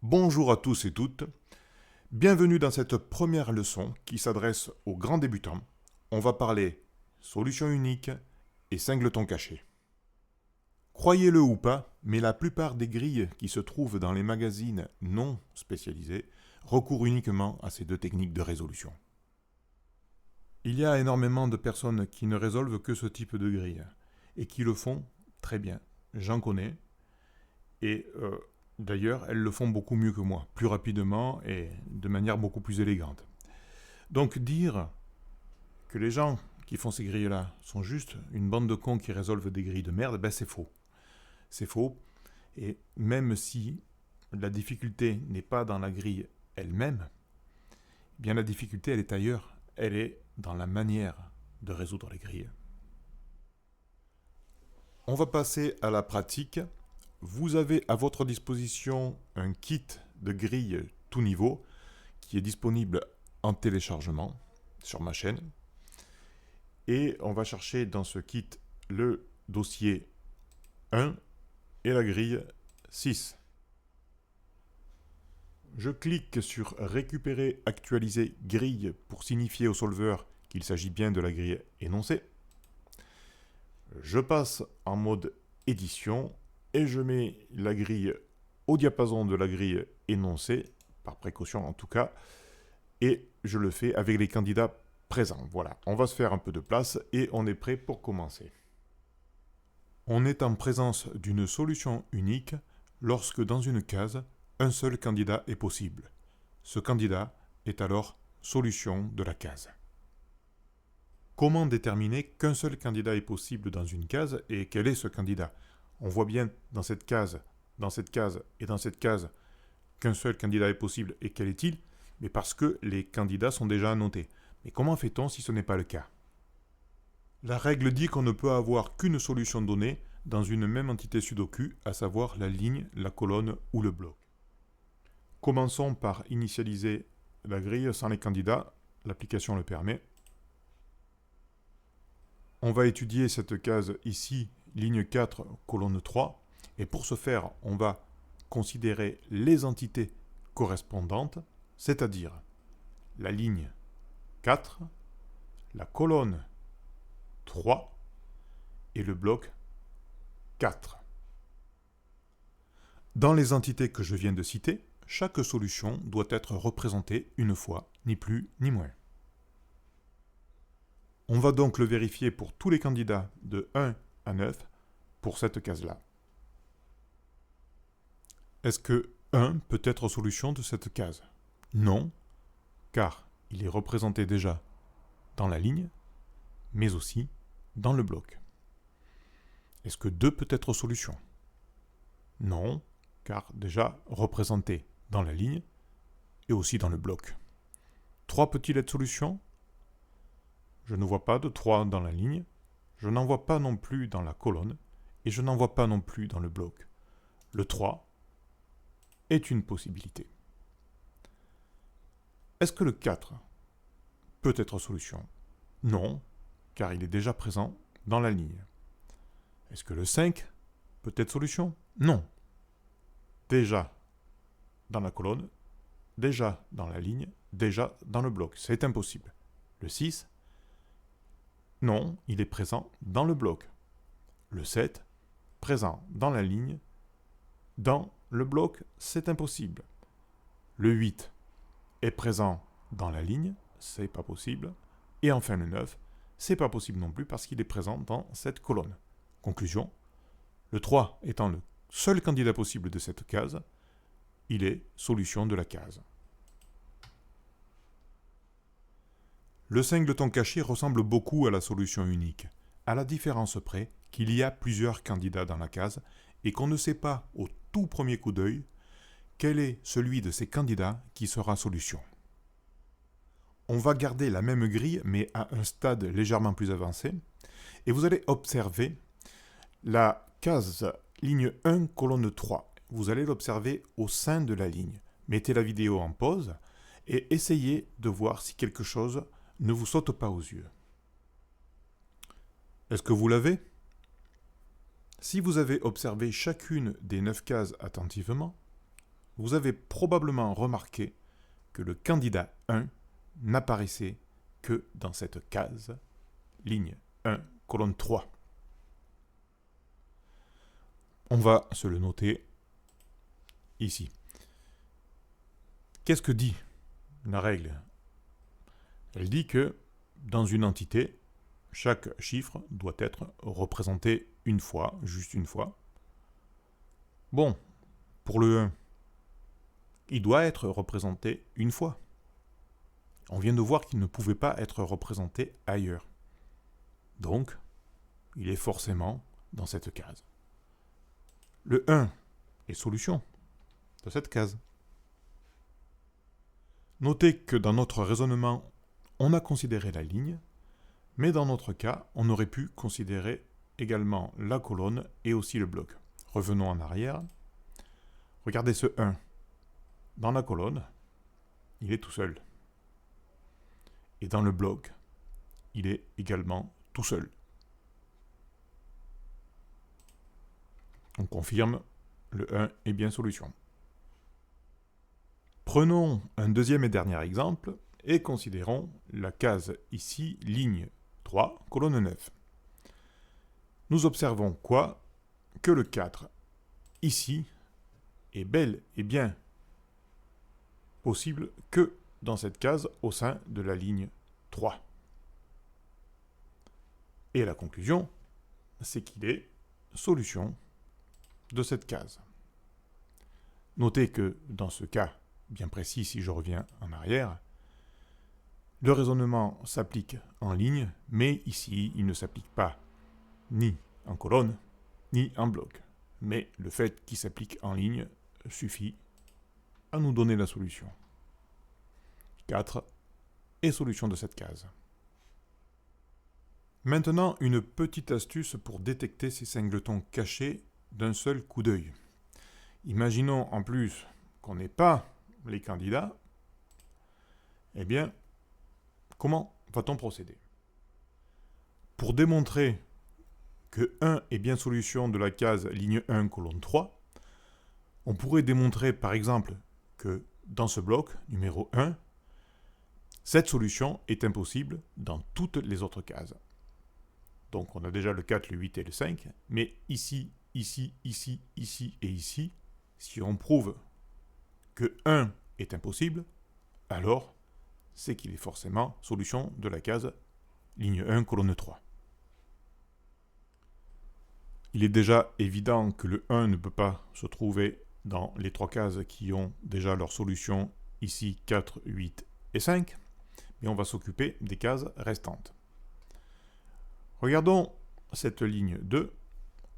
Bonjour à tous et toutes, bienvenue dans cette première leçon qui s'adresse aux grands débutants. On va parler solution unique et singleton caché. Croyez-le ou pas, mais la plupart des grilles qui se trouvent dans les magazines non spécialisés recourent uniquement à ces deux techniques de résolution. Il y a énormément de personnes qui ne résolvent que ce type de grille et qui le font très bien. J'en connais et d'ailleurs, elles le font beaucoup mieux que moi, plus rapidement et de manière beaucoup plus élégante. Donc dire que les gens qui font ces grilles-là sont juste une bande de cons qui résolvent des grilles de merde, ben c'est faux. C'est faux. Et même si la difficulté n'est pas dans la grille elle-même, eh bien la difficulté, elle est ailleurs. Elle est dans la manière de résoudre les grilles. On va passer à la pratique. Vous avez à votre disposition un kit de grille tout niveau qui est disponible en téléchargement sur ma chaîne. Et on va chercher dans ce kit le dossier 1 et la grille 6. Je clique sur récupérer, actualiser grille pour signifier au solveur qu'il s'agit bien de la grille énoncée. Je passe en mode édition et je mets la grille au diapason de la grille énoncée, par précaution en tout cas, et je le fais avec les candidats présents. Voilà, on va se faire un peu de place et on est prêt pour commencer. On est en présence d'une solution unique lorsque dans une case, un seul candidat est possible. Ce candidat est alors solution de la case. Comment déterminer qu'un seul candidat est possible dans une case et quel est ce candidat? On voit bien dans cette case et dans cette case qu'un seul candidat est possible et quel est-il? Mais parce que les candidats sont déjà annotés. Mais comment fait-on si ce n'est pas le cas? La règle dit qu'on ne peut avoir qu'une solution donnée dans une même entité sudoku, à savoir la ligne, la colonne ou le bloc. Commençons par initialiser la grille sans les candidats, l'application le permet. On va étudier cette case ici, ligne 4, colonne 3, et pour ce faire, on va considérer les entités correspondantes, c'est-à-dire la ligne 4, la colonne 3 et le bloc 4. Dans les entités que je viens de citer, chaque solution doit être représentée une fois, ni plus ni moins. On va donc le vérifier pour tous les candidats de 1 à 9 pour cette case-là. Est-ce que 1 peut être solution de cette case? Non, car il est représenté déjà dans la ligne, mais aussi dans le bloc. Est-ce que 2 peut être solution? Non, car déjà représenté dans la ligne et aussi dans le bloc. 3 peut-il être solution? Je ne vois pas de 3 dans la ligne, je n'en vois pas non plus dans la colonne, et je n'en vois pas non plus dans le bloc. Le 3 est une possibilité. Est-ce que le 4 peut être solution? Non, car il est déjà présent dans la ligne. Est-ce que le 5 peut être solution? Non. Déjà dans la colonne, déjà dans la ligne, déjà dans le bloc. C'est impossible. Le 6, non, il est présent dans le bloc. Le 7, présent dans la ligne, dans le bloc, c'est impossible. Le 8 est présent dans la ligne, c'est pas possible. Et enfin le 9, c'est pas possible non plus parce qu'il est présent dans cette colonne. Conclusion, le 3 étant le seul candidat possible de cette case, il est solution de la case. Le singleton caché ressemble beaucoup à la solution unique, à la différence près qu'il y a plusieurs candidats dans la case et qu'on ne sait pas au tout premier coup d'œil quel est celui de ces candidats qui sera solution. On va garder la même grille mais à un stade légèrement plus avancé et vous allez observer la case ligne 1 colonne 3. Vous allez l'observer au sein de la ligne. Mettez la vidéo en pause et essayez de voir si quelque chose ne vous saute pas aux yeux. Est-ce que vous l'avez? Si vous avez observé chacune des 9 cases attentivement, vous avez probablement remarqué que le candidat 1 n'apparaissait que dans cette case, ligne 1, colonne 3. On va se le noter ici. Qu'est-ce que dit la règle? Elle dit que dans une entité, chaque chiffre doit être représenté une fois, juste une fois. Bon, pour le 1, il doit être représenté une fois. On vient de voir qu'il ne pouvait pas être représenté ailleurs. Donc, il est forcément dans cette case. Le 1 est solution de cette case. Notez que dans notre raisonnement, on a considéré la ligne, mais dans notre cas, on aurait pu considérer également la colonne et aussi le bloc. Revenons en arrière. Regardez ce 1. Dans la colonne, il est tout seul. Et dans le bloc, il est également tout seul. On confirme, le 1 est bien solution. Prenons un deuxième et dernier exemple et considérons la case ici, ligne 3, colonne 9. Nous observons quoi? Que le 4 ici est bel et bien possible que dans cette case au sein de la ligne 3. Et la conclusion, c'est qu'il est solution de cette case. Notez que dans ce cas bien précis, si je reviens en arrière, le raisonnement s'applique en ligne, mais ici, il ne s'applique pas ni en colonne, ni en bloc. Mais le fait qu'il s'applique en ligne suffit à nous donner la solution. 4 est solution de cette case. Maintenant, une petite astuce pour détecter ces singletons cachés d'un seul coup d'œil. Imaginons en plus qu'on n'ait pas les candidats. Eh bien, comment va-t-on procéder? Pour démontrer que 1 est bien solution de la case ligne 1, colonne 3, on pourrait démontrer par exemple que dans ce bloc, numéro 1, cette solution est impossible dans toutes les autres cases. Donc on a déjà le 4, le 8 et le 5, mais ici, ici, ici, ici et ici, si on prouve que 1 est impossible, alors c'est qu'il est forcément solution de la case ligne 1, colonne 3. Il est déjà évident que le 1 ne peut pas se trouver dans les 3 cases qui ont déjà leur solution ici 4, 8 et 5, mais on va s'occuper des cases restantes. Regardons cette ligne 2,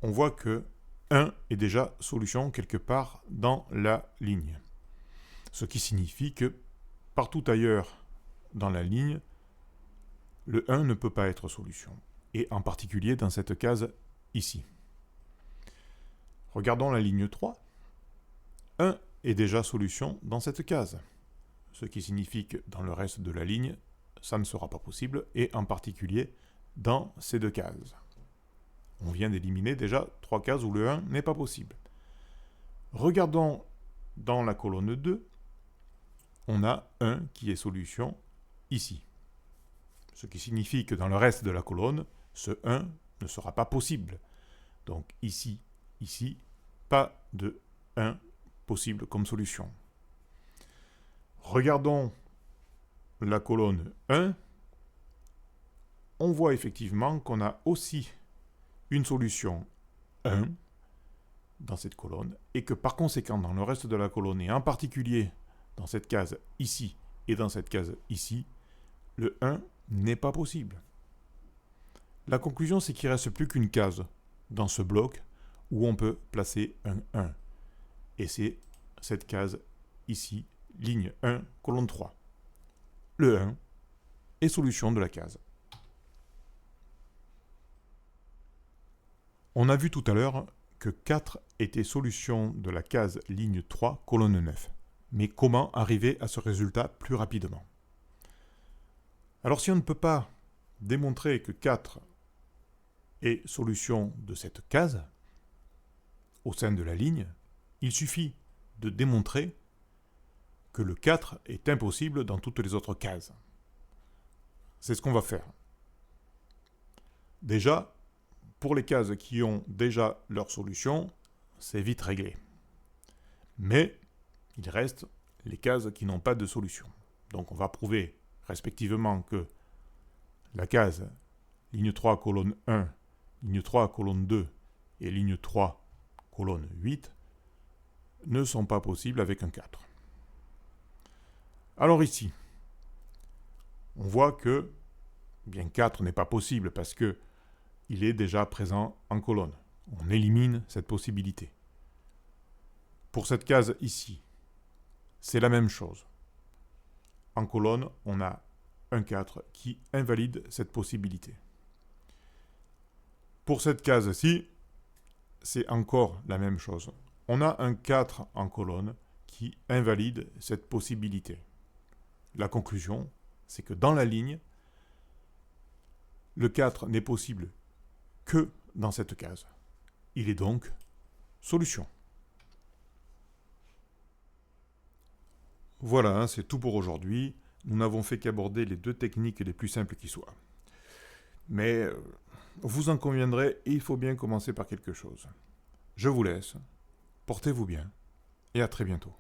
on voit que 1 est déjà solution quelque part dans la ligne. Ce qui signifie que partout ailleurs dans la ligne, le 1 ne peut pas être solution. Et en particulier dans cette case ici. Regardons la ligne 3. 1 est déjà solution dans cette case. Ce qui signifie que dans le reste de la ligne, ça ne sera pas possible, et en particulier dans ces 2 cases. On vient d'éliminer déjà 3 cases où le 1 n'est pas possible. Regardons dans la colonne 2, on a 1 qui est solution ici. Ce qui signifie que dans le reste de la colonne, ce 1 ne sera pas possible. Donc ici, ici, pas de 1 possible comme solution. Regardons la colonne 1. On voit effectivement qu'on a aussi une solution 1 dans cette colonne, et que par conséquent, dans le reste de la colonne, et en particulier dans cette case ici et dans cette case ici, le 1 n'est pas possible. La conclusion, c'est qu'il ne reste plus qu'une case dans ce bloc où on peut placer un 1. Et c'est cette case ici, ligne 1, colonne 3. Le 1 est solution de la case. On a vu tout à l'heure que 4 était solution de la case ligne 3, colonne 9. Mais comment arriver à ce résultat plus rapidement? Alors si on ne peut pas démontrer que 4 est solution de cette case au sein de la ligne, il suffit de démontrer que le 4 est impossible dans toutes les autres cases. C'est ce qu'on va faire. Déjà, pour les cases qui ont déjà leur solution, c'est vite réglé. Mais il reste les cases qui n'ont pas de solution. Donc on va prouver respectivement que la case ligne 3 colonne 1, ligne 3 colonne 2 et ligne 3 colonne 8 ne sont pas possibles avec un 4. Alors ici, on voit que bien 4 n'est pas possible parce que il est déjà présent en colonne. On élimine cette possibilité. Pour cette case ici, c'est la même chose. En colonne, on a un 4 qui invalide cette possibilité. Pour cette case-ci, c'est encore la même chose. On a un 4 en colonne qui invalide cette possibilité. La conclusion, c'est que dans la ligne, le 4 n'est possible que dans cette case. Il est donc solution. Voilà, c'est tout pour aujourd'hui. Nous n'avons fait qu'aborder les deux techniques les plus simples qui soient. Mais vous en conviendrez, il faut bien commencer par quelque chose. Je vous laisse, portez-vous bien et à très bientôt.